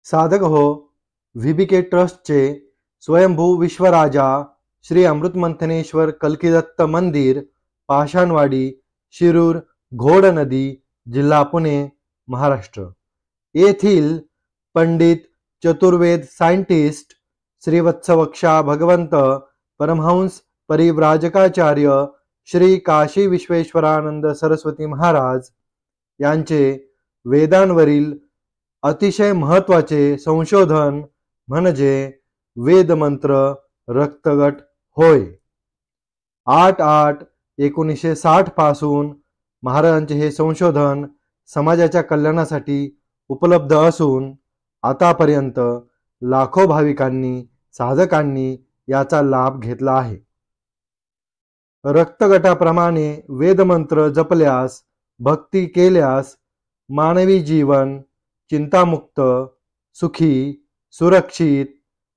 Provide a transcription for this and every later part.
साधक हो, व्हीबीके ट्रस्टचे स्वयंभू विश्वराजा श्री अमृतमंथनेश्वर कल्किदत्त मंदिर, पाषाणवाडी, शिरूर, घोड नदी, जिल्हा पुणे, महाराष्ट्र येथील पंडित चतुर्वेद सायंटिस्ट श्रीवत्सवक्षा भगवंत परमहंस परिव्राजकाचार्य श्री काशी विश्वेश्वरानंद सरस्वती महाराज यांचे वेदांवरील अतिशय महत्त्वाचे संशोधन म्हणजे वेदमंत्र रक्तगट होय. 8/8/1960 पासून महाराजांचे हे संशोधन समाजाच्या कल्याणासाठी उपलब्ध असून आतापर्यंत लाखो भाविकांनी साधकांनी याचा लाभ घेतला आहे. रक्तगटाप्रमाणे वेदमंत्र जपल्यास, भक्ती केल्यास मानवी जीवन चिंतामुक्त, सुखी, सुरक्षित,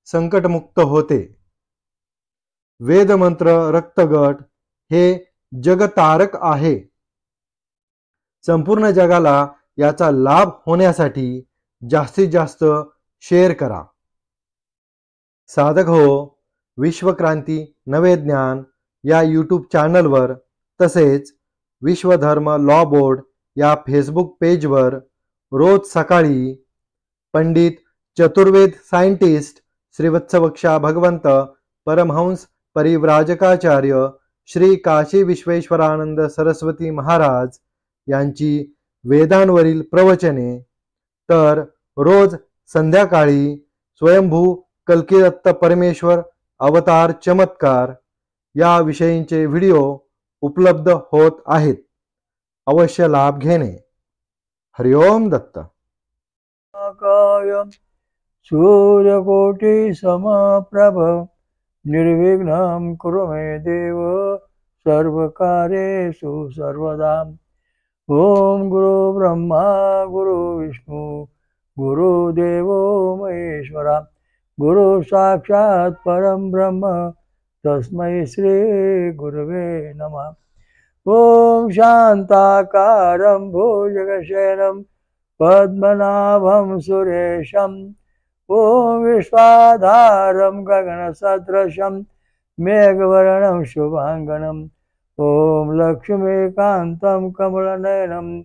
संकटमुक्त होते. वेदमंत्र रक्तगट हे जगतारक आहे. संपूर्ण जगाला याचा लाभ होण्यासाठी जास्तीत जास्त शेअर करा. साधक हो, विश्वक्रांती नवे ज्ञान या यूट्यूब चॅनलवर तसेच विश्वधर्म लॉ बोर्ड या फेसबुक पेजवर रोज सकाळी पंडित चतुर्वेद सायंटिस्ट श्रीवत्सवक्षा भगवंत परमहंस परिव्राजकाचार्य श्री काशी विश्वेश्वरानंद सरस्वती महाराज यांची वेदांवरील प्रवचने, तर रोज संध्याकाळी स्वयंभू कल्किदत्त परमेश्वर अवतार चमत्कार या विषयींचे व्हिडिओ उपलब्ध होत आहेत. अवश्य लाभ घेणे. हरिओम दत्त. सूर्यकोटि समप्रभ निर्विघ्नं कुरु मे देव सर्वकार्येषु सर्वदा. ओम गुरु ब्रह्मा गुरु विष्णु गुरुदेवो महेश्वरा गुरु साक्षात परम ब्रह्म तस्मै श्री गुरवे नमः. ओम शांताकारं भुजगशयनं पद्मनाभं सुरेशं ओम विश्वाधारं गगनसदृशं मेघवर्णं शुभांगनं ओम लक्ष्मीकान्तं कमलनयनं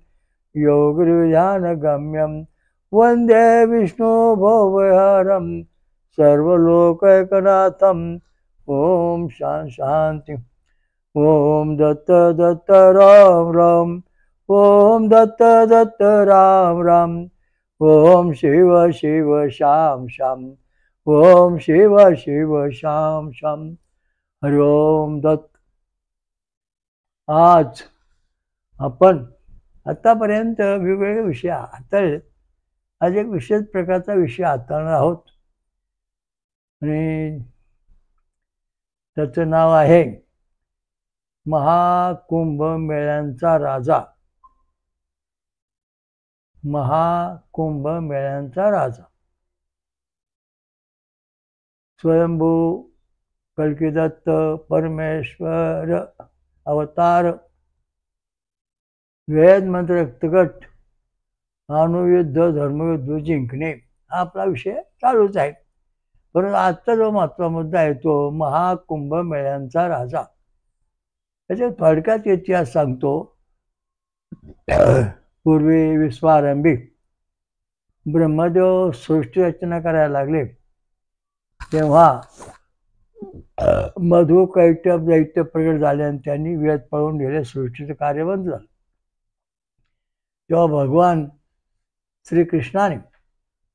योगिर्ध्यानगम्यं वन्दे विष्णुभवहरं सर्वलोकैकनाथं. ओम शांति. ओम दत्त दत्त राम राम. ओम दत्त दत्त राम राम. ओम शिव शिव शाम शाम. ओम शिव शिव शाम शाम. हरि ओम दत्त. आज आपण आतापर्यंत वेगवेगळे विषय हाताळले. आज एक विशेष प्रकारचा विषय हाताळणार आहोत आणि त्याचं नाव आहे महाकुंभ मेळ्यांचा राजा. महाकुंभ मेळ्यांचा राजा. स्वयंभू कल्किदत्त परमेश्वर अवतार वेद मंत्र रक्तगट अणुयुद्ध धर्मयुद्ध जिंकणे हा आपला विषय चालूच आहे. परंतु आजचा जो महत्त्वाचा मुद्दा आहे तो महाकुंभ मेळ्यांचा राजा. त्याच्या थोडक्यात इतिहास सांगतो. पूर्वी विश्वारंभी ब्रह्मदेव सृष्टी रचना करायला लागले तेव्हा मधु कैटभ दैत्य प्रगट झाले आणि त्यांनी वेद पळवून गेले. सृष्टीचं कार्य बंद झालं. तेव्हा भगवान श्रीकृष्णाने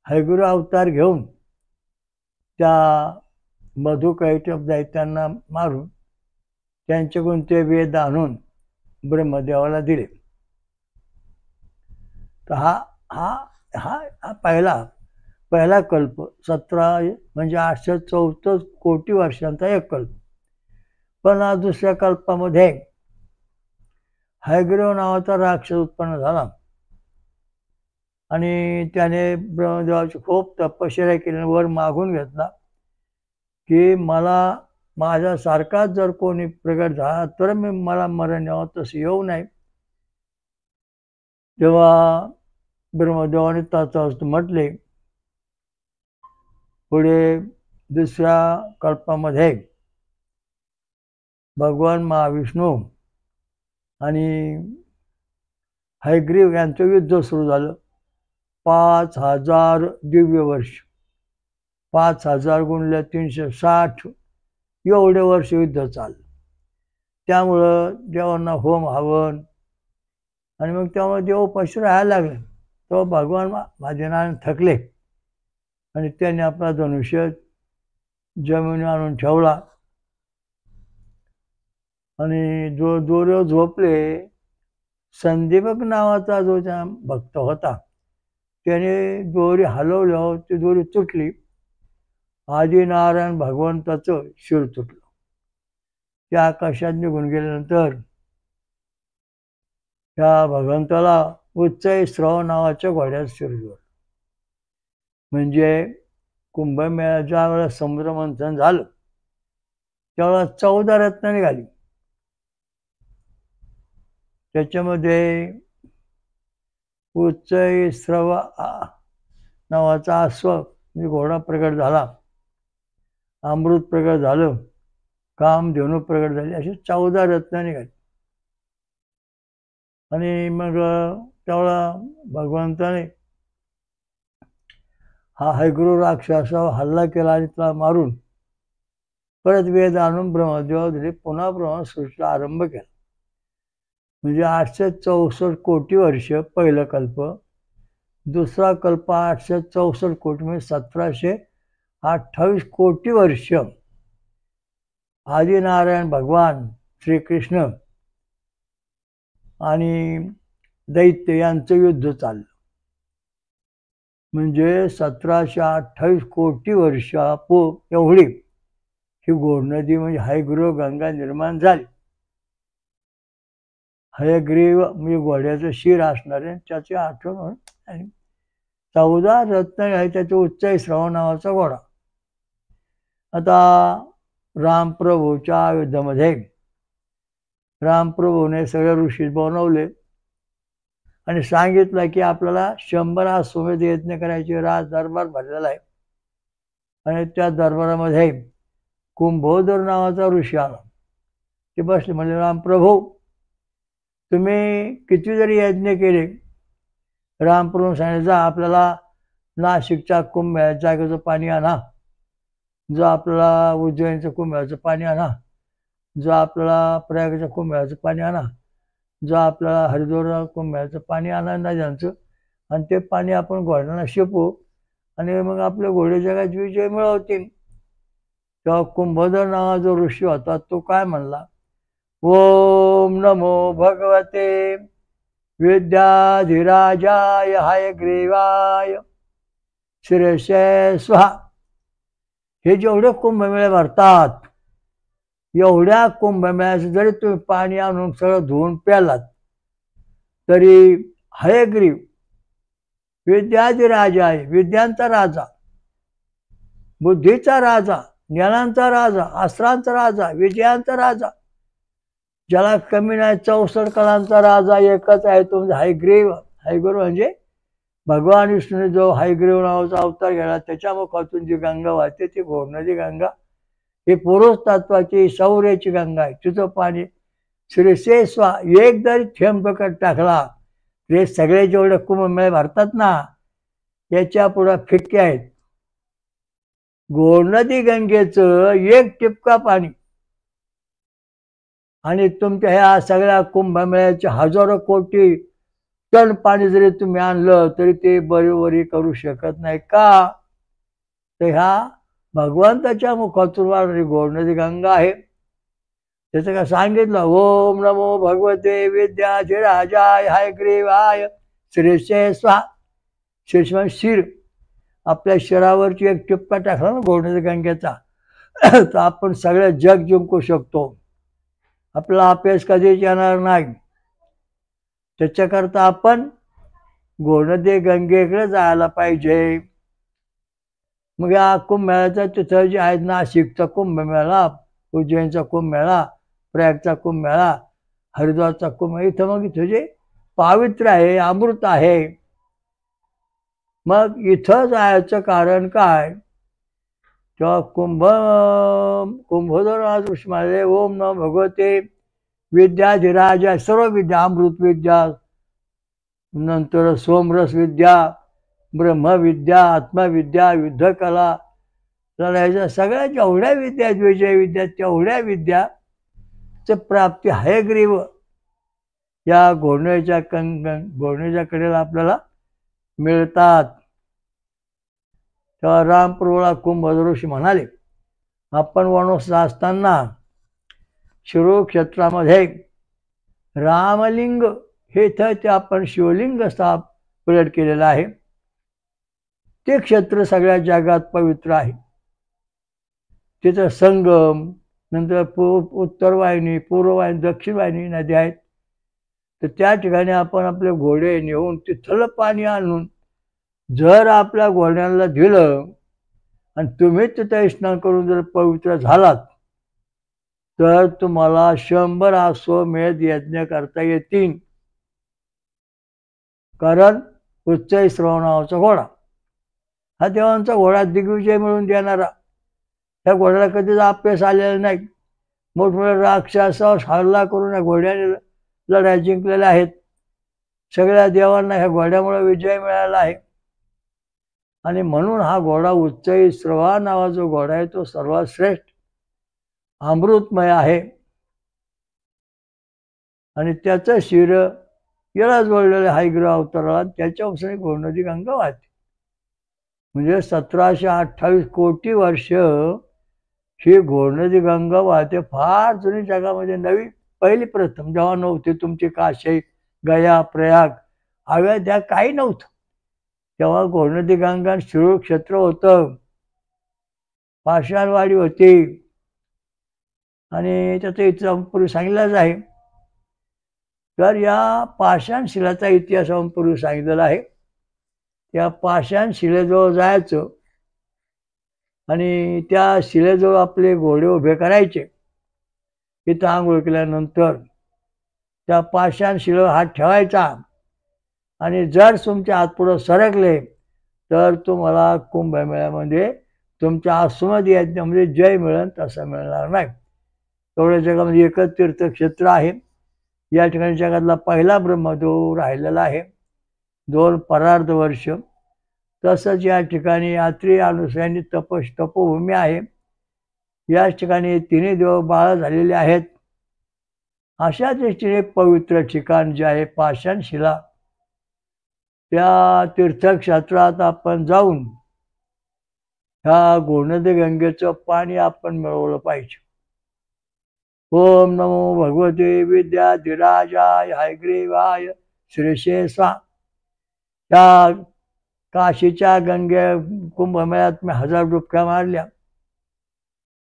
हयग्रीव अवतार घेऊन त्या मधु कैटभ दैत्यांना मारून त्यांच्याकडून ते वेद आणून ब्रह्मदेवाला दिले. तर हा पहिला कल्प 17 म्हणजे 834 कोटी वर्षांचा एक कल्प. पण दुसऱ्या कल्पामध्ये हयग्रीव नावाचा राक्षस उत्पन्न झाला आणि त्याने ब्रह्मदेवाची खूप तपश्चर्या केली. वर मागून घेतला की मला माझ्यासारखाच जर कोणी प्रगट झाला तर मला मरण यावं, तसं येऊ नये. तेव्हा ब्रह्मदेवाने तथास्तु म्हटले पुढे दुसऱ्या कल्पामध्ये भगवान महाविष्णू आणि हयग्रीव यांचं युद्ध सुरू झालं. 5000 दिव्य वर्ष, 5000 गुणिले 360 एवढे वर्ष युद्ध चाललं. त्यामुळं देवांना होम हवन आणि मग त्यामुळे देव उपाशी राहायला लागले. तो भगवान आदिनारायण थकले आणि त्यांनी आपला धनुष्य जमिनी आणून ठेवला आणि जो दोऱ्यावर झोपले. संदीपक नावाचा जो त्या भक्त होता त्याने दोरी हलवल्यावर ती दोरी तुटली. आदिनारायण भगवंताचं शिर तुटलं. त्या आकाशात निघून गेल्यानंतर त्या भगवंताला उच्चय श्रव नावाच्या घोड्यात शिर जोडलं. म्हणजे कुंभमेळ्यात ज्या वेळेला समुद्र मंथन झालं त्यावेळेला 14 रत्न निघाली. त्याच्यामध्ये उच्चय श्रव नावाचा अश्व म्हणजे घोडा प्रगट झाला, अमृत प्रगट झालं, कामधेनू प्रगट झाली, अशी 14 रत्न निघाली. आणि मग त्यावेळेला भगवंताने हा हयग्रीव राक्षसावर हल्ला केला आणि त्याला मारून परत वेद आणून ब्रह्मदेवा दिले. पुन्हा ब्रह्मसृष्टीचा आरंभ केला. म्हणजे 864 कोटी वर्ष पहिलं कल्प, दुसरा कल्प 864 कोटी म्हणजे 1728 कोटी वर्ष आदिनारायण भगवान श्रीकृष्ण आणि दैत्य यांचं युद्ध चाललं. म्हणजे 1728 कोटी वर्ष एवढी ही घोड नदी म्हणजे हयग्रीव गंगा निर्माण झाली. हयग्रीव म्हणजे घोड्याचं शिर असणार आहे त्याची आठवण म्हणून. आणि 14 रत्न आहे त्याचे उच्चय श्रवण नावाचा घोडा. आता रामप्रभूच्या युद्धामध्ये रामप्रभूने सगळे ऋषी बनवले आणि सांगितलं की आपल्याला 100 अश्वमेध यज्ञ करायचे. राज दरबार भरलेला आहे आणि त्या दरबारामध्ये कुंभोदर नावाचा ऋषी आला. ते बसले, म्हणजे रामप्रभू तुम्ही किती जरी यज्ञ केले, रामप्रभू सांगितलं जा आपल्याला नाशिकच्या कुंभमेळ्याच्या जागेचं पाणी आणा, जो आपल्याला उज्जैनचं कुंभमेळ्याचं पाणी आणा, जो आपल्याला प्रयागच्या कुंभमेळ्याचं पाणी आणा, जो आपल्याला हरिद्वार कुंभमेळ्याचं पाणी आणा नद्यांचं, आणि ते पाणी आपण घोड्यांना शिपू आणि मग आपल्या घोडे जगात विजय मिळवतील. तेव्हा कुंभोदर नावा जो ऋषी होता तो काय म्हणला, ओम नमो भगवते विद्याधिराजाय हयग्रीवाय शिरसे स्वाहा. हे जेवढे कुंभमेळे भरतात एवढ्या कुंभमेळ्याचं जरी तुम्ही पाणी आणून सगळं धुवून प्यालात तरी हयग्रीव विद्याधिराजा आहे, विद्यांचा राजा, बुद्धीचा राजा, ज्ञानांचा राजा, अस्त्रांचा राजा, विजयांचा राजा, ज्याला कमी नाही 64 कलांचा राजा एकच आहे तो म्हणजे हयग्रीव. हयग्रीव म्हणजे भगवान विष्णूने जो हयग्रीव नावाचा अवतार घ्यायला त्याच्या मुखातून जी गंगा वाहते ती घोडनदी गंगा ही पुरुष तत्वाची शौर्याची गंगा आहे. तिचं पाणी श्रीशेस्वा एक जरी थेंब टाकला ते सगळे जेवढे कुंभमेळे भरतात ना याच्या पुढे फिक्के आहेत. घोडनदी गंगेचं एक टिपका पाणी आणि तुमच्या ह्या सगळ्या कुंभमेळ्याचे हजारो कोटी टन पाणी जरी तुम्ही आणलं तरी ते बरोबरी करू शकत नाही. का तर ह्या भगवंताच्या मुखातून वाढणारी घोडनदी गंगा आहे. त्याचं काय सांगितलं, ओम नमो भगवते विद्याधिराजाय हयग्रीवाय श्रीशे स्वाहा. शीर्ष शिर आपल्या शिरावरची एक टिपका टाकला ना घोडनदी गंगेचा तर आपण सगळं जग जिंकू शकतो. आपला अभ्यास कधीच येणार नाही. त्याच्याकरता आपण घोडनदी गंगेकडे जायला पाहिजे. मग या कुंभमेळ्याचा तिथं जे आहेत नाशिकचा कुंभमेळा, उज्जैनचा कुंभमेळा, प्रयागचा कुंभमेळा, हरिद्वारचा कुंभमेळा, इथं मग इथं जे पावित्र आहे, अमृत आहे. मग इथं जायचं कारण काय तेव्हा कुंभोदर ऋषी म्हणाले, ओम नमो भगवते विद्याधिराज, सर्व विद्या, अमृत विद्या, नंतर सोमरस विद्या, ब्रह्मविद्या, आत्मविद्या, युद्धकला, लढायच्या सगळ्या जेवढ्या विद्या आहेत, विजय विद्या, तेवढ्या विद्याचं प्राप्ती हयग्रीव या घोडण्याच्या घोडण्याच्या कडेला आपल्याला मिळतात. तेव्हा रामप्रभूला कुंभोदर ऋषी म्हणाले, आपण वनवासात असताना शिरो क्षेत्रामध्ये रामलिंग हे ते आपण शिवलिंग प्रगट केलेलं आहे. ते क्षेत्र सगळ्या जगात पवित्र आहे. तिथं संगम, नंतर उत्तर वाहिनी, पूर्व वाहिनी, दक्षिण वाहिनी नद्या आहेत. तर त्या ठिकाणी आपण आपले घोडे नेऊन तिथलं पाणी आणून जर आपल्या घोड्यांना दिलं आणि तुम्ही तिथे स्नान करून जर पवित्र झालात तर तुम्हाला 100 अश्वमेध यज्ञ करता येतील. कारण उच्चय श्रवण नावाचा घोडा हा देवांचा घोडा, दिग्विजय मिळवून देणारा. त्या घोड्याला कधीच अपयश आलेलं नाही. मोठमोठ्या राक्षसावर हल्ला करून या घोड्याने लढाया जिंकलेल्या आहेत. सगळ्या देवांना ह्या घोड्यामुळे विजय मिळाला आहे. आणि म्हणून हा घोडा उच्चई श्रवा नावाचा घोडा आहे, तो सर्वात श्रेष्ठ अमृतमय आहे. आणि त्याचं शिर याला जोडलेलं हयग्रीव अवताराला, त्याच्या उसळी घोडनदी गंगा वाहते. म्हणजे 1728 कोटी वर्ष ही घोडनदी गंगा वाहते. फार जुनी जगामध्ये नवी पहिली प्रथम जेव्हा नव्हते तुमची काशी, गया, प्रयाग, अयोध्या काही नव्हतं, तेव्हा घोडनदी गंगा शिरूर क्षेत्र होतं, पाषाणवाडी होती. आणि त्याचा इतिहास पूर्वी सांगितलाच आहे. तर या पाषाण शिलाचा इतिहास आपण पूर्वी सांगितलेला आहे. त्या पाषाण शिलेजवळ जायचं आणि त्या शिलेजवळ आपले घोडे उभे करायचे. इथं आंघोळ केल्यानंतर त्या पाषाण शिलेवर हात ठेवायचा आणि जर तुमचे हात पुढं सरकले तर तुम्हाला कुंभमेळ्यामध्ये तुमच्या अश्वमेध यज्ञामध्ये जय मिळेल, तसं मिळणार नाही. एवढ्या जगामध्ये एकच तीर्थक्षेत्र आहे. या ठिकाणी जगातला पहिला ब्रह्मदेव राहिलेला आहे 2 परार्ध वर्ष. तसंच या ठिकाणी यात्री अनुसयानी तपोभूमी आहे. या ठिकाणी तिन्ही देव बाळ झालेले आहेत. अशा दृष्टीने पवित्र ठिकाण जे आहे पाषाण शिला, त्या तीर्थक्षेत्रात आपण जाऊन ह्या घोडनदी गंगेचं पाणी आपण मिळवलं पाहिजे. ओम नमो भगवते विद्याधिराजाय हयग्रीवाय श्रीशेषा. त्या काशीच्या गंगे कुंभमेळ्यात मी 1000 डुबक्या मारल्या.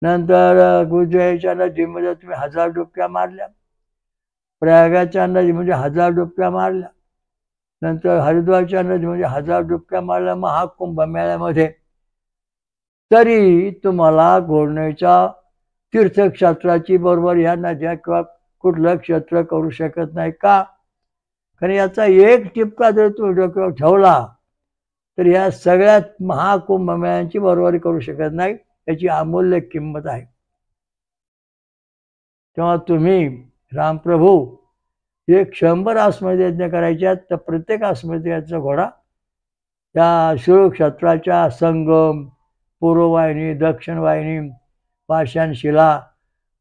नंतर गुजरातच्या नदीमध्ये तुम्ही 1000 डुबक्या मारल्या. प्रयागाच्या नदीमध्ये 1000 डुबक्या मारल्या. नंतर हरिद्वारच्या नदीमध्ये 1000 डुबक्या मारल्या महाकुंभमेळ्यामध्ये. तरी तुम्हाला घोडण्याच्या तीर्थक्षेत्राची बरोबर ह्या नद्या किंवा कुठलं क्षेत्र करू शकत नाही. का? कारण याचा एक टिपका जर तुम्ही डोक्यावर ठेवला तर ह्या सगळ्यात महाकुंभमेळ्यांची बरोबरी करू शकत नाही. याची अमूल्य किंमत आहे. तेव्हा तुम्ही रामप्रभू एक 100 अश्वमेध यज्ञ करायच्यात, तर प्रत्येक अश्वमेध यज्ञाचा घोडा त्या शिरूर क्षेत्राच्या संगम, पूर्ववाहिनी, दक्षिण वाहिनी, पाषाण शिला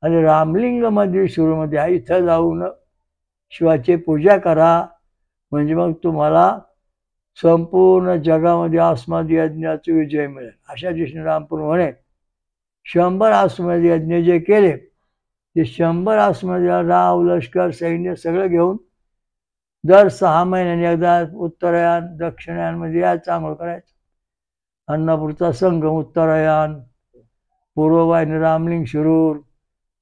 आणि रामलिंग मंदिर शिरूरमध्ये आहे. इथं जाऊन शिवाची पूजा करा. म्हणजे मग तुम्हाला संपूर्ण जगामध्ये अश्वमेध यज्ञाचा विजय मिळेल. अशा दृष्टीने रामप्रभू म्हणे 100 अश्वमेध यज्ञ जे केले ते 100 अश्वमेध राव, लष्कर, सैन्य सगळं घेऊन दर 6 महिन्यांनी एकदा उत्तरायण दक्षिणायनमध्ये यायचं, आंघोळ करायचं. अन्नपूरचा संगम उत्तरायण, पूर्ववाहिनी रामलिंग शिरूर,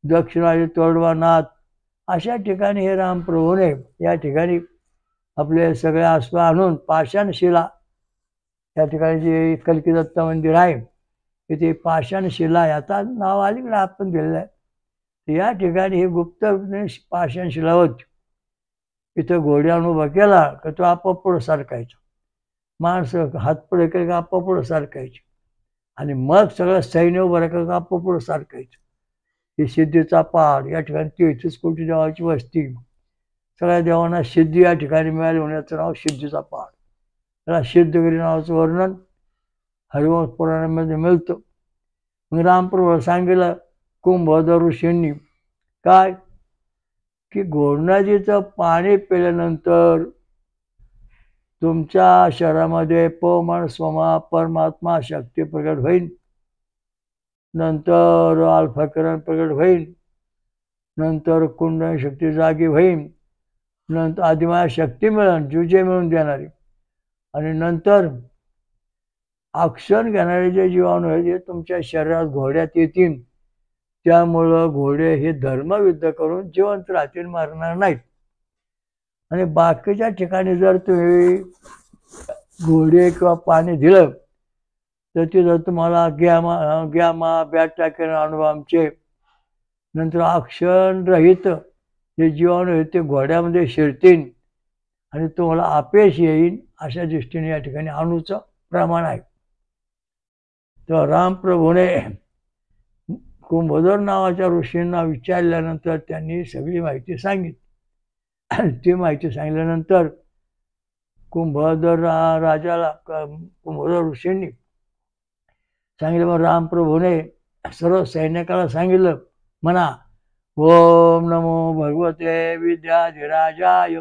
दक्षिणायन तोडवानाथ, अशा ठिकाणी हे रामप्रभूने या ठिकाणी आपले सगळे अश्व आणून पाषाण शिला, या ठिकाणी जे कल्की दत्त मंदिर आहे तिथे पाषाण शिला याचा नाव अलीकडे आपण दिलेलं आहे. या ठिकाणी हे गुप्त पाषाण शिला होती. इथं घोड्या उभा केला का तो आपोआप पुढं सरकायचा. माणसं हात पुढे केले का आपोआप पुढं सरकायचे. आणि मग सगळं सैन्य उभं राखायचं, पुढं सारखायचं. ही सिद्धीचा पहाड, या ठिकाणी 33 कोटी देवाची वस्ती, सगळ्या देवांना सिद्धी या ठिकाणी मिळाली म्हणून याचं नाव सिद्धीचा पहाड. त्याला सिद्धगिरी नावाचं वर्णन हरिवंश पुराणामध्ये मिळतं. मग रामप्रभू सांगितलं कुंभोदर ऋषींनी काय की घोड नदीचं पाणी पिल्यानंतर तुमच्या शरीरामध्ये पवमान स्वमा परमात्मा शक्ती प्रगट होईल, नंतर अल्फाकिरण प्रगट होईल, नंतर कुंडन शक्ती जागी होईल, नंतर आदिमाया शक्ती मिळेल, जुजे मिळून देणारी, आणि नंतर आक्षण घेणारे जे जीवाणू आहेत ते तुमच्या शरीरात घोड्यात येतील. त्यामुळं घोडे हे धर्मयुद्ध करून जिवंत राहतील, मारणार नाहीत. आणि बाकीच्या ठिकाणी जर तुम्ही घोडे किंवा पाणी दिलं तर तिथं तुम्हाला ग्यामा बॅटा किरण अणुभ आमचे नंतर आक्षण रहित जे जीवाणू आहेत ते घोड्यामध्ये शिरतील आणि तुम्हाला अपयश येईल. अशा दृष्टीने या ठिकाणी अणूचं प्रमाण आहे. तर रामप्रभूने कुंभोदर नावाच्या ऋषींना विचारल्यानंतर त्यांनी सगळी माहिती सांगितली. ती माहिती सांगितल्यानंतर कुंभोदर राजाला कुंभोदर ऋषींनी सांगितलं. मग रामप्रभूने सर्व सैनिकाला सांगितलं, म्हणा ओम नमो भगवते विद्याधिराजाय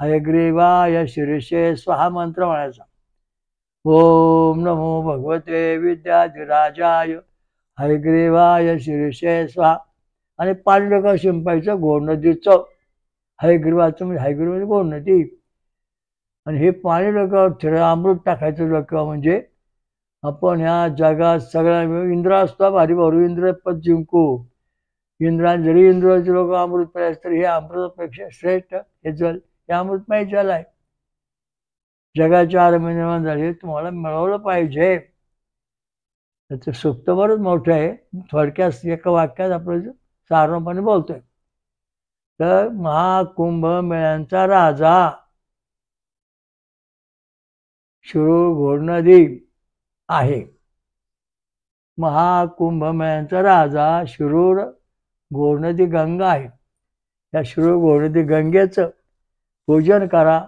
हयग्रीवाय शिरीषे स्वाहा मंत्र म्हणायचा. ओम नमो भगवते विद्याधिराजाय हयग्रीवाय शिरीषे स्वाहा. आणि पाणी डोकं शिंपायचं घोड नदीचं. हयग्रीवाचं म्हणजे हयग्रीव म्हणजे घोड नदी. आणि हे पाणी डोक्यावर थोडं अमृत टाकायचं डोक्यावर, म्हणजे आपण ह्या जगात सगळ्या इंद्र असतो भारी भारू इंद्र पद जिंकू. इंद्राने जरी इंद्राचे लोक अमृत प्यायचं तर हे अमृतापेक्षा श्रेष्ठ हे जल, हे अमृतमय जल आहे. जगाचे आरंभ निर्माण झाले, तुम्हाला मिळवलं पाहिजे. त्याचं सुक्त बरंच मोठं आहे, थोडक्यात एका वाक्यात आपण साधारणपणे बोलतोय. तर महाकुंभ मेळ्यांचा राजा शिरूर घोड नदी आहे. महाकुंभ मेळ्यांचा राजा शिरूर घोड नदी गंगा आहे. या शिरूर घोड नदी गंगेचं पूजन करा,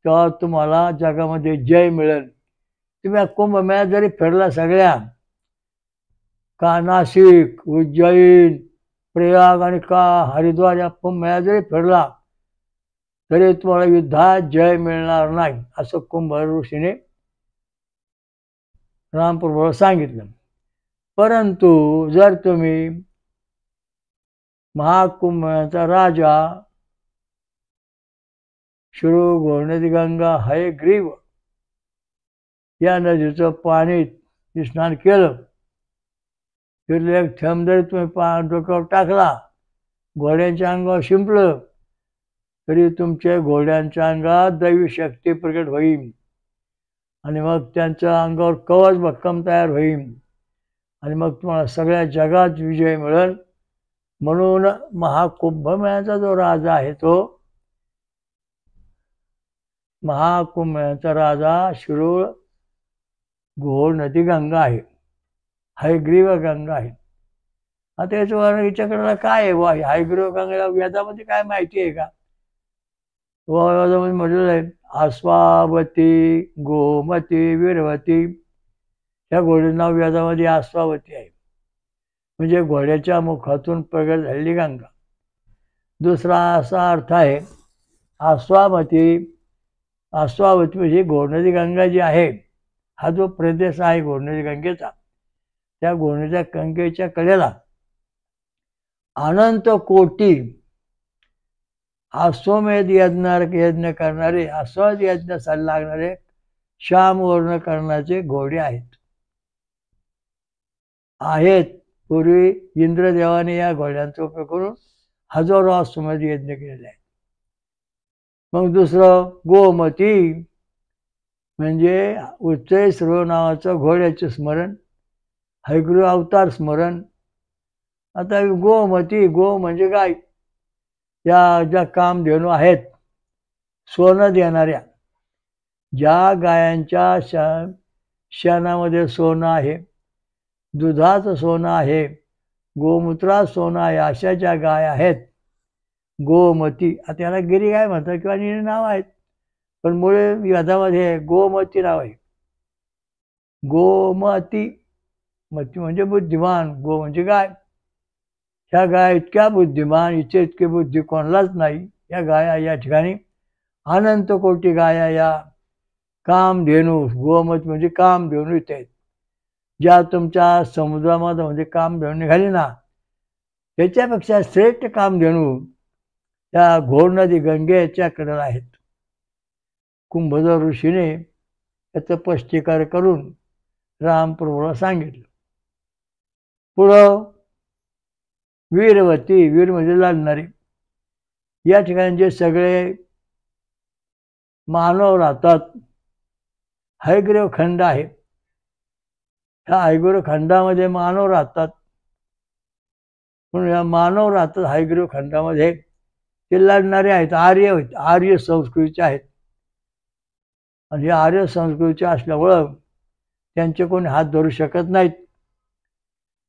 तेव्हा तुम्हाला जगामध्ये जय मिळेल. तुम्ही कुंभमेळ्यात जरी फिरला सगळ्या का नाशिक, उज्जैन, प्रयाग आणि का हरिद्वार या कुंभमेळ्यात जरी फिरला तरी तुम्हाला युद्धात जय मिळणार नाही, असं कुंभ ऋषीने रामप्रभूला सांगितलं. परंतु जर तुम्ही महाकुंभाचा राजा शिरूर घोड नदी गंगा हयग्रीव या नदीचं पाणी स्नान केलं, तिथलं एक थेंब जरी तुम्ही डोक्यावर टाकला, घोड्यांच्या अंगावर शिंपलं, तरी तुमच्या घोड्यांच्या अंगात दैवी शक्ती प्रकट होईल आणि मग त्यांच्या अंगावर कवच भक्कम तयार होईल आणि मग तुम्हाला सगळ्या जगात विजय मिळेल. म्हणून महाकुंभमेळ्याचा जो राजा आहे तो महाकुंभमेळ्याचा राजा शिरूर घोड नदी गंगा आहे, हयग्रीव गंगा आहे. आता याचं याच्याकडे काय आहे वा, हयग्रीव गंगा वेदामध्ये काय माहिती आहे का? वेदामध्ये म्हटलेलं आहे आस्वावती, गोमती, वीरवती. ह्या घोड्याचं नाव वेदामध्ये आस्वावती आहे, म्हणजे घोड्याच्या मुखातून प्रगट झालेली गंगा. दुसरा असा अर्थ आहे आस्वावती. आस्वावती म्हणजे घोडनदी गंगा जी आहे, हा जो प्रदेश आहे घोडनदी गंगेचा, त्या घोडनदी गंगेच्या कडेला अनंत कोटी अश्वमेध यज्ञ करणारे, अश्वमेध यज्ञासाठी लागणारे श्याम वर्ण करण्याचे घोडे आहेत. पूर्वी इंद्रदेवाने या घोड्यांचा उपयोग करून हजारो अश्वमेध यज्ञ केलेले आहेत. मग दुसरं गोमती म्हणजे उच्चय सर्व नावाचं घोड्याचे स्मरण, हयग्रीव अवतार स्मरण. आता गोमती, गो म्हणजे गाय. या ज्या कामधेनू आहेत सोनं देणाऱ्या, ज्या गायांच्या शेणामध्ये सोनं आहे दुधाचं सोनं आहे, गोमूत्रात सोनं आहे, अशा ज्या गाय आहेत गोमती, आता याला गिरी गाय म्हणतात किंवा नाव आहेत, पण मुळे वेदामध्ये गोमती नाव आहे. गोमती, मती म्हणजे बुद्धिमान, गो म्हणजे गाय. ह्या गाय इतक्या बुद्धिमान, हिचे इतकी बुद्धी कोणालाच नाही. या गाया या ठिकाणी अनंत कोटी गाया या कामधेनू, गोमत म्हणजे कामधेनू इथे आहेत. ज्या तुमच्या समुद्रामध्ये म्हणजे कामधेनू निघाली ना, त्याच्यापेक्षा श्रेष्ठ कामधेनू त्या घोड नदी गंगेच्या कडेला आहेत. कुंभोदर ऋषीने याचं स्पष्टीकरण करून रामप्रभूला सांगितलं. पुढं वीरवती, वीर म्हणजे लढणारी, या ठिकाणी जे सगळे मानव राहतात, हयग्रीव खंड आहे, ह्या हयग्रीव खंडामध्ये मानव राहतात. म्हणून या मानव राहतात हयग्रीव खंडामध्ये, ते लढणारे आहेत, आर्य संस्कृतीचे आहेत. आणि या आर्य संस्कृतीचे असल्यामुळं त्यांचे कोणी हात धरू शकत नाहीत.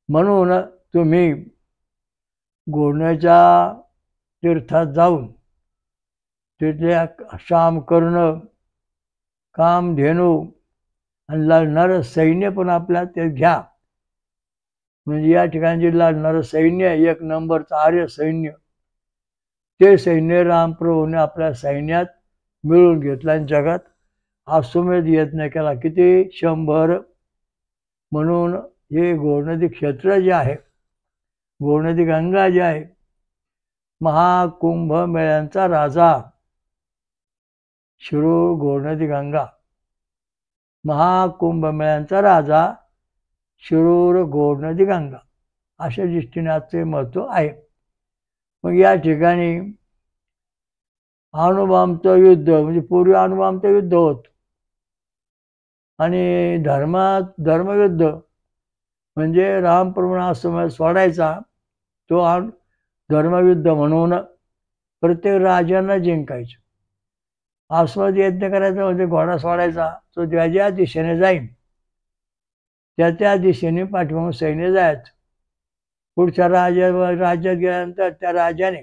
म्हणून तुम्ही घोडण्याच्या तीर्थात जाऊन तिथले शाम कर्ण, कामधेनू आणि लढणारं सैन्य पण आपल्या ते घ्या. म्हणजे या ठिकाणी जे लढणारं सैन्य, एक नंबरचं आर्य सैन्य, ते सैन्य रामप्रभूने आपल्या सैन्यात मिळून घेतलं आणि जगात अश्वमेध यज्ञ केला. किती? 100. म्हणून हे घोडनदी क्षेत्र जे आहे, घोडनदी गंगा जी आहे, महाकुंभमेळ्यांचा राजा शिरूर घोडनदी गंगा, महाकुंभमेळ्यांचा राजा शिरूर घोडनदी गंगा, अशा दृष्टीने आजचे महत्व आहे. मग या ठिकाणी अणुबॉम्बचं युद्ध, म्हणजे पूर्वी अणुबॉम्बचं युद्ध होत, आणि धर्मयुद्ध म्हणजे रामप्रभूने आश्रमात सोडायचा, तो धर्मयुद्ध म्हणून प्रत्येक राजांना जिंकायचं. आश्रमात यज्ञ करायचा म्हणजे घोडा सोडायचा, तो ज्या ज्या दिशेने जाईल त्या त्या दिशेने पाठीमागून सैन्य जायचं. पुढच्या राज्यात गेल्यानंतर त्या राजाने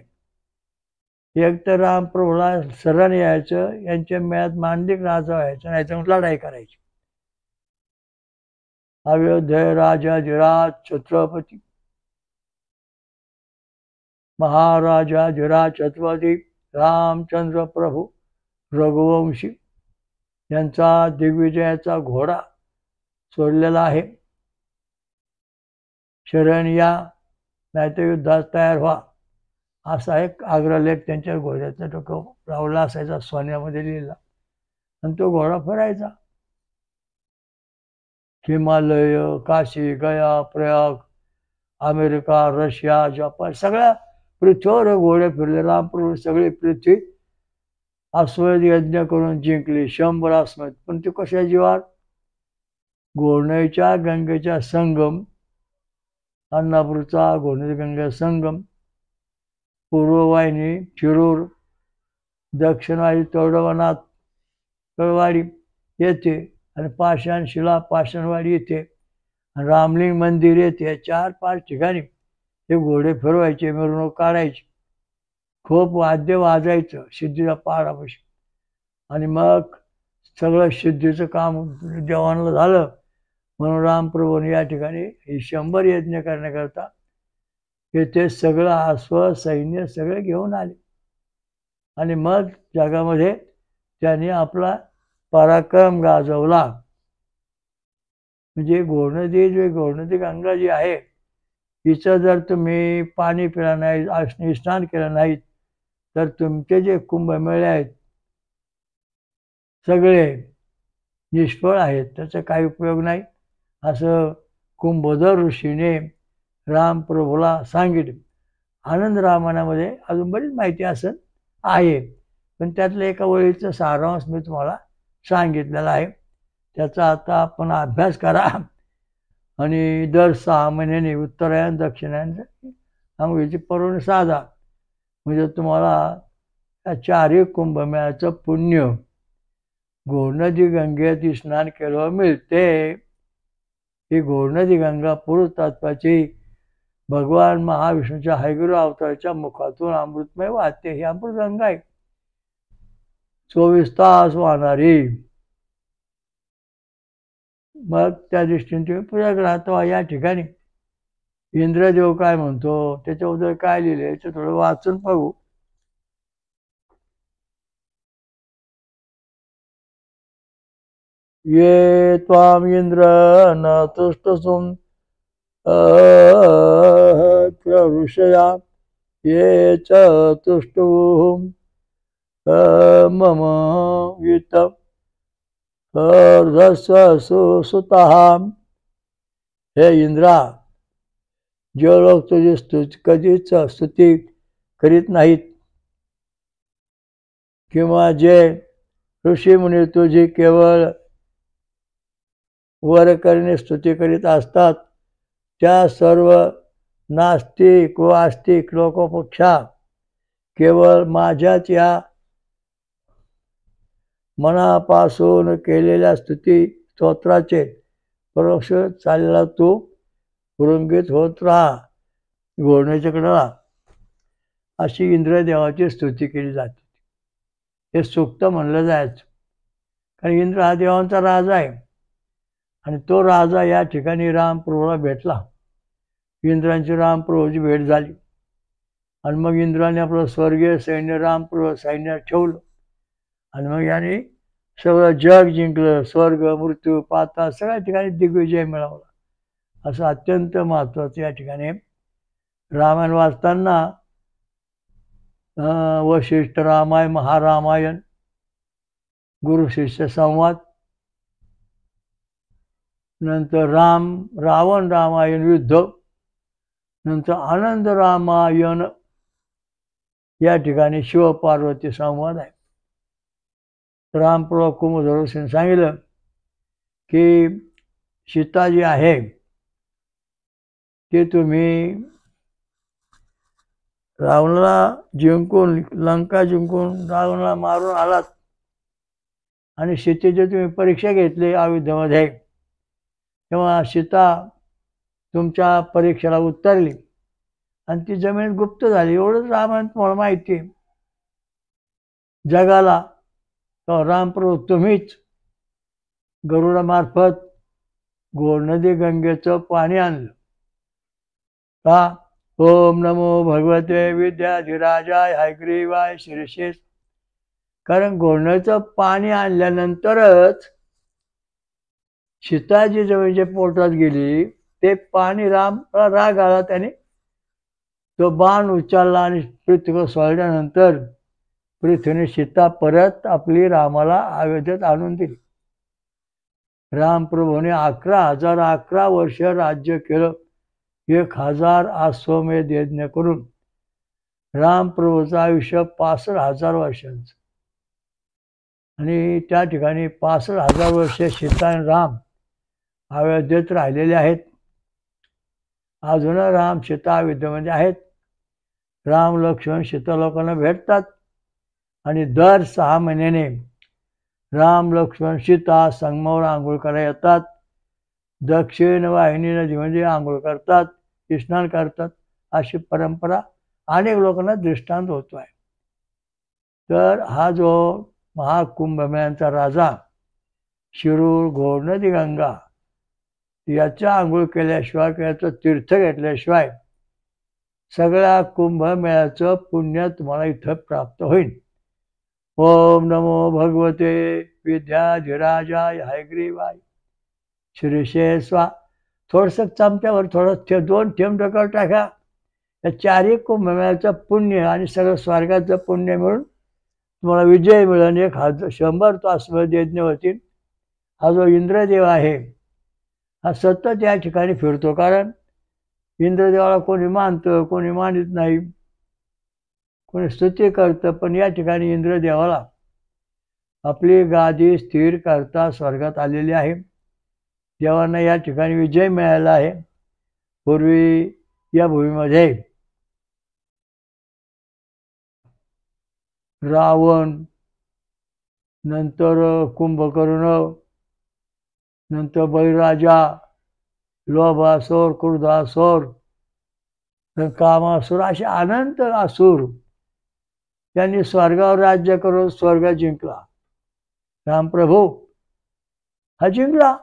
एक तर रामप्रभूला शरण यायचं, यांच्या मेळ्यात मांडलिक राजा व्हायचं, नाही तर लढाई करायची. अयोध्या राजाधिराज छत्रपती, महाराजाधिराज छत्रपती रामचंद्र प्रभू रघुवंशी यांचा दिग्विजयाचा घोडा सोडलेला आहे. शरण या, नाहीतर युद्धात तयार व्हा, असा एक आग्रहलेख त्यांच्या घोड्याचा डोकं लावला असायचा, सोन्यामध्ये लिहिला, आणि तो घोडा फिरायचा. हिमालय, काशी, गया, प्रयाग, अमेरिका, रशिया, जपान, सगळ्या पृथ्वीवर घोडे फिरले. रामप्रभू सगळी पृथ्वी अश्वमेध यज्ञ करून जिंकली, 100 अश्वमेध. पण ते कशा जीवार? घोडणीच्या गंगेच्या संगम, अन्नापूरचा घोडणी गंगा संगम, पूर्ववाहिनी शिरूर, दक्षिणवाहिनी तोडवनाथ तळवाडी येथे, आणि पाषाण शिला पाषाणवाडी येथे, आणि रामलिंग मंदिर येथे, 4-5 ठिकाणी हे घोडे फिरवायचे, मिरवणूक काढायची, खूप वाद्य वाजायचं सिद्धीच्या पहाडापाशी. आणि मग सगळं सिद्धीचं काम देवांना झालं, म्हणून रामप्रभूने या ठिकाणी 100 यज्ञ करण्याकरता येथे सगळं अश्व सैन्य सगळे घेऊन आले. आणि मग जगामध्ये त्यांनी आपला पराक्रम गाजवला. म्हणजे घोडनदी गंगा जी आहे, हिचं जर तुम्ही पाणी पिलं नाही, स्नान केलं नाहीत, तर तुमचे जे कुंभमेळे आहेत सगळे निष्फळ आहेत, त्याचा काही उपयोग नाही, असं कुंभोदर ऋषीने रामप्रभूला सांगितलं. आनंद रामायणामध्ये अजून बरीच माहिती असं आहे, पण त्यातलं एका ओळीचं सारांश मी तुम्हाला सांगितलेला आहे. त्याचा आता आपण अभ्यास करा, आणि दर 6 महिन्याने उत्तरायण दक्षिणायन आंघोळीची पर्वणी साधा, म्हणजे तुम्हाला त्या 4 कुंभमेळ्याचं पुण्य घोडनदी गंगेत स्नान केलं मिळते. ही घोडनदी गंगा पुरुषतत्वाची भगवान महाविष्णूच्या हयग्रीव अवताराच्या मुखातून अमृतमय वाहते. ही अमृत गंगा आहे, 24 तास वाहणारी. मग त्या दृष्टीने तुम्ही पूजा करा. तेव्हा या ठिकाणी इंद्रदेव काय म्हणतो, त्याच्याबद्दल काय लिहिले याचं थोडं वाचून पाहू. ये त्वाम इंद्र न तुष्टसुम ऋषया ये च तुष्टुम मम युत सुसुतः. हे इंद्रा, जे लोक तुझी कधीच स्तुती करीत नाहीत किंवा जे ऋषी मुनी तुझी केवळ वर करणे स्तुती करीत असतात, त्या सर्व नास्तिक व आस्तिक लोकांपेक्षा केवळ माझ्याच या मनापासून केलेल्या स्तुती स्तोत्राचे परोक्ष चाललेला तू पुरंगित होत राहा, घोडण्याच्याकडे राहा, अशी इंद्रदेवाची स्तुती केली जाते. हे सूक्त म्हणलं जायचं, कारण इंद्र हा देवांचा राजा आहे आणि तो राजा या ठिकाणी रामप्रभूला भेटला. इंद्रांची रामप्रभूची भेट झाली आणि मग इंद्राने आपलं स्वर्गीय सैन्य रामप्रभू सैन्यात ठेवलं आणि मग याने सगळं जग जिंकलं. स्वर्ग मृत्यू पाताळ सगळ्या ठिकाणी दिग्विजय मिळवला. असं अत्यंत महत्त्वाचं या ठिकाणी रामायण वाचताना वशिष्ठ रामायण, महारामायण, गुरु शिष्य संवाद, नंतर रावण रामायण युद्ध, नंतर आनंद रामायण या ठिकाणी शिवपार्वती संवाद आहे. रामप्रभू कुमुदवशीने सांगितलं की सीता जी आहे ते तुम्ही रावणाला जिंकून, लंका जिंकून रावणाला मारून आलात आणि सीतेची तुम्ही परीक्षा घेतली अयोध्येमध्ये, तेव्हा सीता तुमच्या परीक्षेला उत्तरली आणि ती जमीन गुप्त झाली. एवढंच रामायण तुम्हाला माहिती आहे जगाला. तर रामप्रभू तुम्हीच गरुडामार्फत घोडनदी गंगेचं पाणी आणलं का? ओम नमो भगवते विद्याधिराजाय हयग्रीवाय शिरशेष. कारण घोडण्याचं पाणी आणल्यानंतरच सीताजी जवळच्या पोटात गेली, ते पाणी रामला राग आला, त्याने तो बाण उचलला आणि पृथ्वीवर सोडल्यानंतर पृथ्वीने सीता परत आपली रामाला अयोध्येत आणून दिली. रामप्रभूने 11 वर्ष राज्य केलं, 1000 अश्वमेध यज्ञ करून. रामप्रभूचं आयुष्य 65,000 वर्षांचं आणि त्या ठिकाणी 65,000 वर्ष सीता आणि राम अयोध्येत राहिलेले आहेत. अजून राम सीता अयोध्येमध्ये आहेत. राम लक्ष्मण सीता लोकांना भेटतात आणि दर 6 महिन्याने राम लक्ष्मण सीता संगमावर आंघोळ करायला येतात. दक्षिण वाहिनी नदीमध्ये आंघोळ करतात, स्नान करतात. अशी परंपरा अनेक लोकांना दृष्टांत होतो आहे. तर हा जो महाकुंभमेळ्यांचा राजा शिरूर, घोडनदी गंगा याच्या आंघोळ केल्याशिवाय किंवा याचं तीर्थ घेतल्याशिवाय सगळ्या कुंभमेळ्याचं पुण्य तुम्हाला इथं प्राप्त होईल. ओम नमो भगवते विद्याधिराजाय हयग्रीवाय शिरशेस्वा. थोडंसं चमच्यावर थोडं 2 थेंब डोक्यावर टाका. या 4ही कुंभमेळ्याचं पुण्य आणि सगळं स्वर्गाचं पुण्य मिळून तुम्हाला विजय मिळून 100 तासमध्ये यज्ञ होतील. हा जो इंद्रदेव आहे हा सतत या ठिकाणी फिरतो, कारण इंद्रदेवाला कोणी मानतं, कोणी मानित नाही, कोणी स्तुती करतं, पण या ठिकाणी इंद्रदेवाला आपली गादी स्थिर करता स्वर्गात आलेली आहे. देवांना या ठिकाणी विजय मिळाला आहे. पूर्वी या भूमीमध्ये रावण, नंतर कुंभकर्ण, नंतर बळीराजा, लोभासूर, क्रोधासूर, कामासूर असे अनंत असुर त्यांनी स्वर्गावर राज्य करून स्वर्ग जिंकला. रामप्रभू हा जिंकला.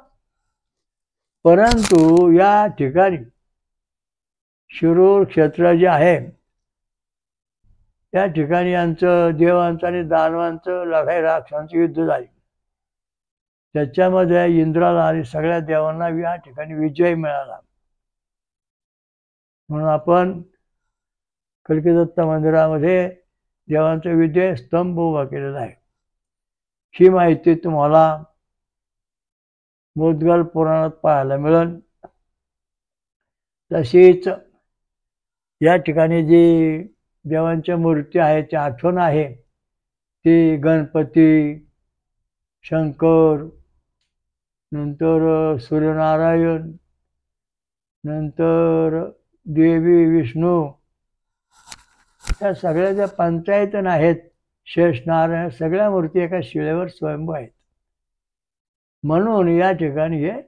परंतु या ठिकाणी शिरूर क्षेत्र जे आहे त्या ठिकाणी यांचं देवांचं आणि दानवांचं लढाई, राक्षसांचं युद्ध झाली. त्याच्यामध्ये इंद्राला आणि सगळ्या देवांना या ठिकाणी विजय मिळाला. म्हणून आपण कल्कीदत्त मंदिरामध्ये देवांचा विजय स्तंभ उभा केलेला आहे. ही माहिती तुम्हाला मुद्गल पुराणात पाहायला मिळेल. तशीच या ठिकाणी जी देवांच्या मूर्ती आहे ती आठवण आहे ती गणपती, शंकर, नंतर सूर्यनारायण, नंतर देवी विष्णू, त्या सगळ्या ज्या पंचायतन आहेत, शेषनारायण, सगळ्या मूर्ती एका शिळेवर स्वयंभू आहेत. म्हणून या ठिकाणी हे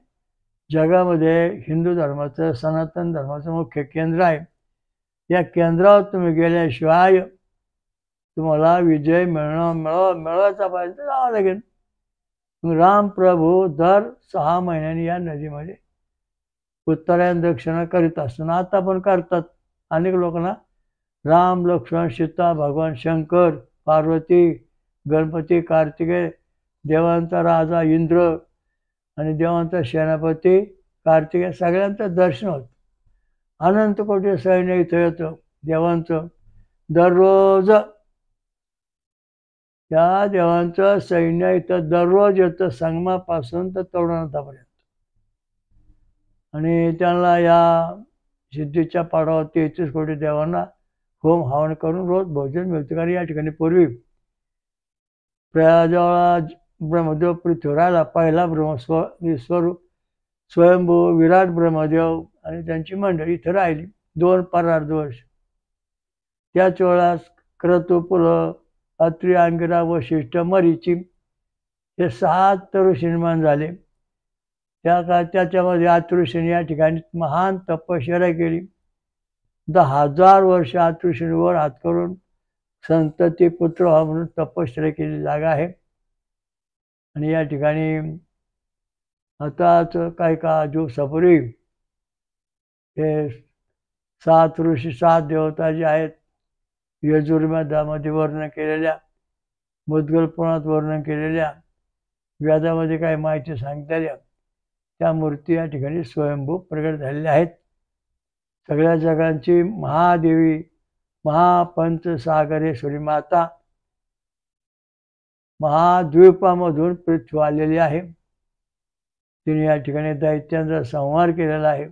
जगामध्ये हिंदू धर्माचं, सनातन धर्माचं मुख्य केंद्र आहे. या केंद्रावर तुम्ही गेल्याशिवाय तुम्हाला विजय मिळवायचा पाहिजे तर जावं लागेल. रामप्रभू दर 6 महिन्यांनी या नदीमध्ये उत्तरायण दक्षिणा करीत असताना आता पण करतात. अनेक लोकांना राम, लक्ष्मण, सीता, भगवान शंकर, पार्वती, गणपती, कार्तिकेय, देवांचा राजा इंद्र आणि देवांचा सेनापती कार्तिकेय सगळ्यांचं दर्शन होतं. अनंत कोटी सैन्य इथं येतं देवांचं दररोज. त्या देवांचं सैन्य इथं दररोज येतं, संगमापासून तर तरुणांतापर्यंत. आणि त्यांना या सिद्धीच्या पाडावर 33 कोटी देवांना होम हवन करून रोज भोजन मिळतं. कारण या ठिकाणी पूर्वी प्रयाजवळा ब्रह्मदेव पृथ्वीवर आला. पहिला विश्वरूप स्वयंभू विराट ब्रह्मदेव आणि त्यांची मंडळी इथं राहिली 2 परार्ध वर्ष. त्याच वेळास क्रतु, पुल, अत्री, अंगिरा, वशिष्ठ, मरीची हे 7 ऋषी निर्माण झाले. त्याच्यामध्ये अत्रुषीने या ठिकाणी महान तपश्चर्या केली. 10,000 वर्ष अत्रुषींवर हात करून संतती पुत्र व्हा म्हणून तपश्चर्या केलेली जागा आहे. आणि या ठिकाणी आताच काही काळ दिवसापूर्वी हे 7 ऋषी, 7 देवता जे आहेत यजुर्वेदामध्ये वर्णन केलेल्या, मुद्गल पुराणात वर्णन केलेल्या, वेदामध्ये काही माहिती सांगताल्या त्या मूर्ती या ठिकाणी स्वयंभू प्रगट झालेल्या आहेत. सगळ्या जगांची महादेवी, महापंचसागरेश्वरी माता महाद्वीपामधून पृथ्वी आलेली आहे. तिने या ठिकाणी दैत्यांचा संहार केलेला आहे.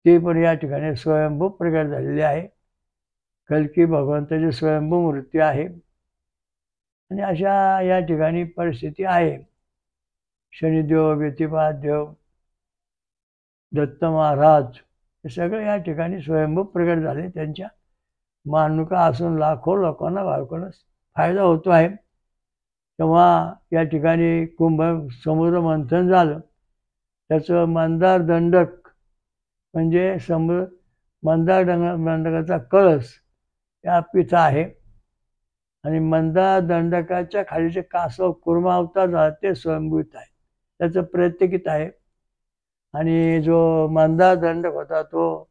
ती पण या ठिकाणी स्वयंभू प्रगट झालेली आहे. कल्की भगवंताची स्वयंभू मूर्ती आहे. आणि अशा या ठिकाणी परिस्थिती आहे. शनिदेव, व्यतिपात देव, दत्त महाराज हे सगळे या ठिकाणी स्वयंभू प्रगट झाले. त्यांच्या मानुका असून लाखो लोकांना बाळकोनास फायदा होतो आहे. तेव्हा या ठिकाणी कुंभ समुद्र मंथन झालं. त्याचं मंदार दंडक म्हणजे मंदार दंडकाचा कळस या पिता आहे. आणि मंदार दंडकाच्या खालीचे कासव कुर्मा अवतार झाला ते स्वयंभूत आहे, त्याचं प्रत्येकित आहे. आणि जो मंदार दंडक होता तो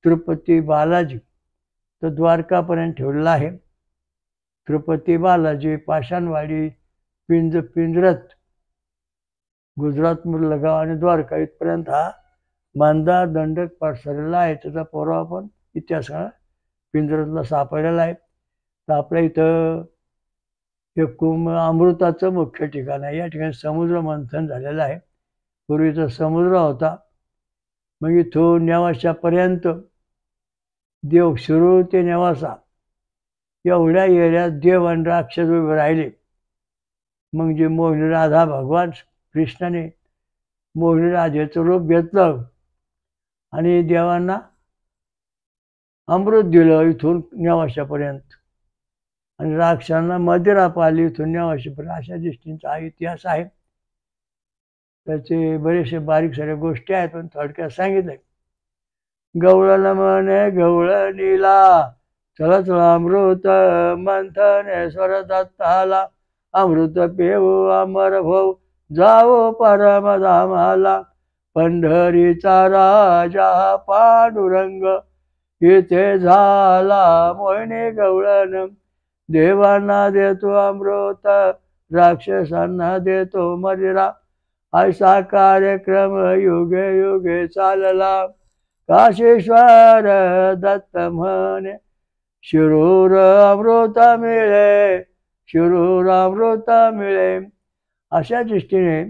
तिरुपती बालाजी तो द्वारकापर्यंत ठेवलेला आहे. तिरुपती बालाजी, पाषाणवाडी, पिंजरत, गुजरात मधलं गाव आणि द्वारका इथपर्यंत हा मंदार दंडक पसरलेला आहे. त्याचा पुरावा पण इतिहासात पिंजरतला सापडलेला आहे. तर आपल्या इथं हे अमृताचं मुख्य ठिकाण आहे. या ठिकाणी समुद्र मंथन झालेलं आहे. पूर्वीचा समुद्र होता. मग इथून नेवाशापर्यंत देव शिरूर ते नेवासा एवढ्या एरियात देव आणि राक्षस उभे राहिले. मग जे मोहिनी राधा भगवान कृष्णाने मोहिनी राधेचं रूप घेतलं आणि देवांना अमृत दिलं इथून नेवाशापर्यंत आणि राक्षसांना मदिरा पाळली इथून नेवाशापर्यंत. अशा दृष्टींचा हा इतिहास आहे. त्याचे बरेचसे बारीक साऱ्या गोष्टी आहेत, पण थोडक्यात सांगितलंय. गवळण म्हणे गवळणीला, चला चला अमृत मंथने स्वर दत्ताला, अमृत पेऊ अमर भाऊ जावो परमधामाला. पंढरीचा राजा पांडुरंग, इथे झाला मोहिनी गवळण. देवांना देतो अमृत, राक्षसांना देतो मदिरा. असा कार्यक्रम युगे युगे चालला. काशीश्वर दत्त म्हणे शिरूर अमृत मिळे, शिरूर अमृत मिळे. अशा दृष्टीने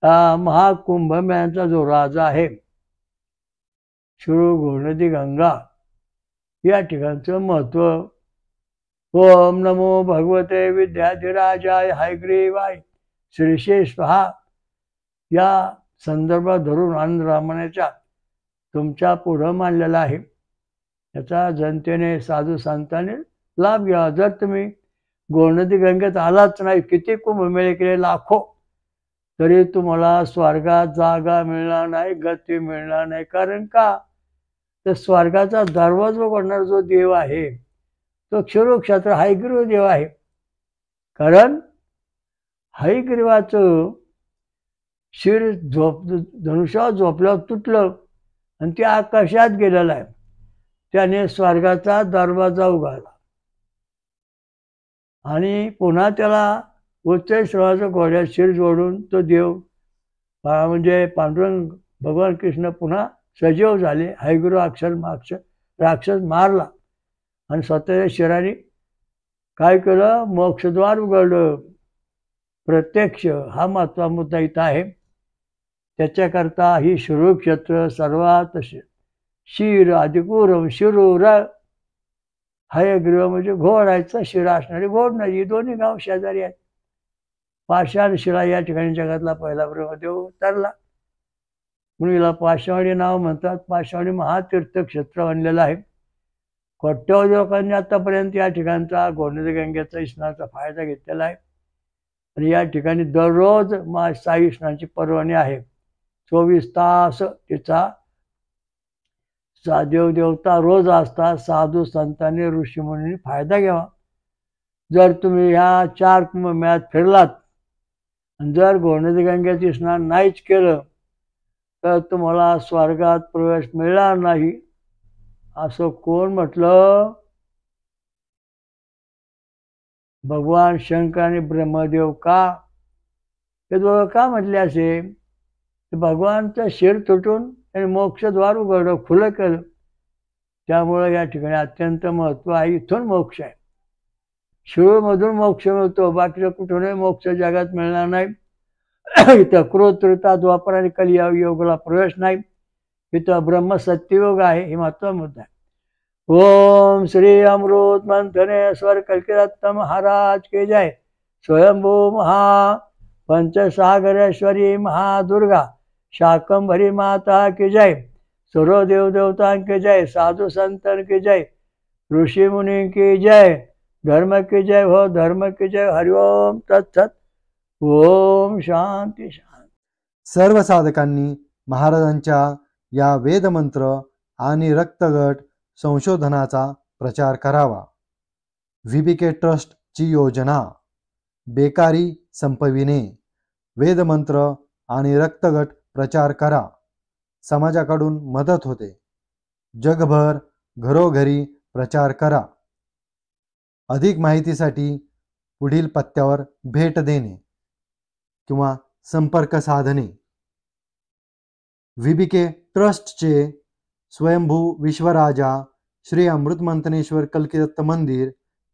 हा महाकुंभमेळ्याचा जो राजा आहे, शिरूर घोडनदी गंगा, या ठिकाणचं महत्व. ओम नमो भगवते विद्याधिराजाय हयग्रीवाय श्रीशे स्वाहा या संदर्भात धरून आनंद रामायणाच्या तुमच्या पुढं मांडलेला आहे. याचा जनतेने, साधू संतांनी लाभ घ्यावा. जर तुम्ही गोमती गंगेत आलाच नाही, किती कुंभमेळे केले लाखो, तरी तुम्हाला स्वर्गात जागा मिळणार नाही, गती मिळणार नाही. कारण का, तर स्वर्गाचा दरवाजा उघडणारा जो देव आहे तो क्षीरोक्षेत्र हयग्रीव देव आहे. कारण हयग्रीवाचं शिर धनुष्यावर झोपल्यावर तुटलं आणि ते आकाशात गेलेलं आहे. त्याने स्वर्गाचा दरवाजा उघडला आणि पुन्हा त्याला उच्च श्रवाचं घोड्यात शिर जोडून तो देव म्हणजे पांडुरंग भगवान कृष्ण पुन्हा सजीव झाले. हयग्रीव राक्षस मारला आणि स्वतःच्या शिराने काय केलं, मोक्षद्वार उघडलं. प्रत्यक्ष हा महत्त्वाचा मुद्दा इथं आहे. त्याच्याकरता ही शिरूक्षेत्र सर्वात शिर अधिकूरम शिरूर. हयग्रीव म्हणजे घोडायचा शिरा असणारी घोड नाही. दोन्ही गाव शेजारी आहेत. पाषाण शिळा या ठिकाणी जगातला पहिला ब्रह्मदेव उतरला म्हणून याला पाषाणी नाव म्हणतात. पाषाणी महातीर्थ क्षेत्र बनलेलं आहे. कोट्यावधी लोकांनी आतापर्यंत या ठिकाणचा गोमती गंगेचा स्नानाचा फायदा घेतलेला आहे. आणि या ठिकाणी दररोज साई स्नानाची पर्वणी आहे. 24 तास तिचा देवदेवता रोज असतात. साधू संतांनी ऋषीमुनींनी फायदा घ्यावा. जर तुम्ही ह्या 4 कुंभमेळ्यात फिरलात आणि जर गोमती गंगेचे स्नान नाहीच केलं तर तुम्हाला स्वर्गात प्रवेश मिळणार नाही. असं कोण म्हटलं? भगवान शंकर आणि ब्रह्मदेव. का हे दोघं का म्हटले असे? भगवानचं शिर तुटून त्यांनी मोक्षद्वार उघडलं, खुलं केलं. त्यामुळे या ठिकाणी अत्यंत महत्त्व आहे. इथून मोक्ष आहे. शिरूरमधून मोक्ष मिळतो, बाकीचं कुठूनही मोक्ष जगात मिळणार नाही. इथं क्रोध द्वापर आणि कलियुगाला प्रवेश नाही. इथं ब्रह्मसत्ययोग आहे. हे महत्त्वाचा मुद्दा आहे. ओम श्री अमृत मंथने स्वर कल्किदत्त महाराज के जय. स्वयंभू महा पंचसागरेश्वरी महादुर्गा शाकंभरी माता की जय. सर्व देव देवता की जय. साधु संतन की जय. ऋषि मुनि की जय. धर्म की जय हो, धर्म की जय. हरिओम तत्सत. ओम शांती शांती. सर्व साधकांनी महाराजांच्या या वेदमंत्र आणि रक्तगट संशोधनाचा प्रचार करावा. VBK ट्रस्टची योजना बेकारी संपविणे. वेदमंत्र आणि रक्तगट प्रचार करा. समाजाकडून मदत होते. जगभर घरोघरी प्रचार करा. अधिक माहितीसाठी पुढील पत्त्यावर भेट देणे किंवा संपर्क साधणे. VBK ट्रस्टचे स्वयंभू विश्वराजा श्री अमृतमंथनेश्वर कल्किदत्त मंदिर,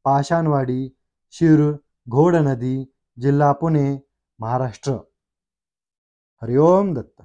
पाषाणवाडी, शिरूर, घोडनदी, जिल्हा पुणे, महाराष्ट्र. हरिओम दत्त.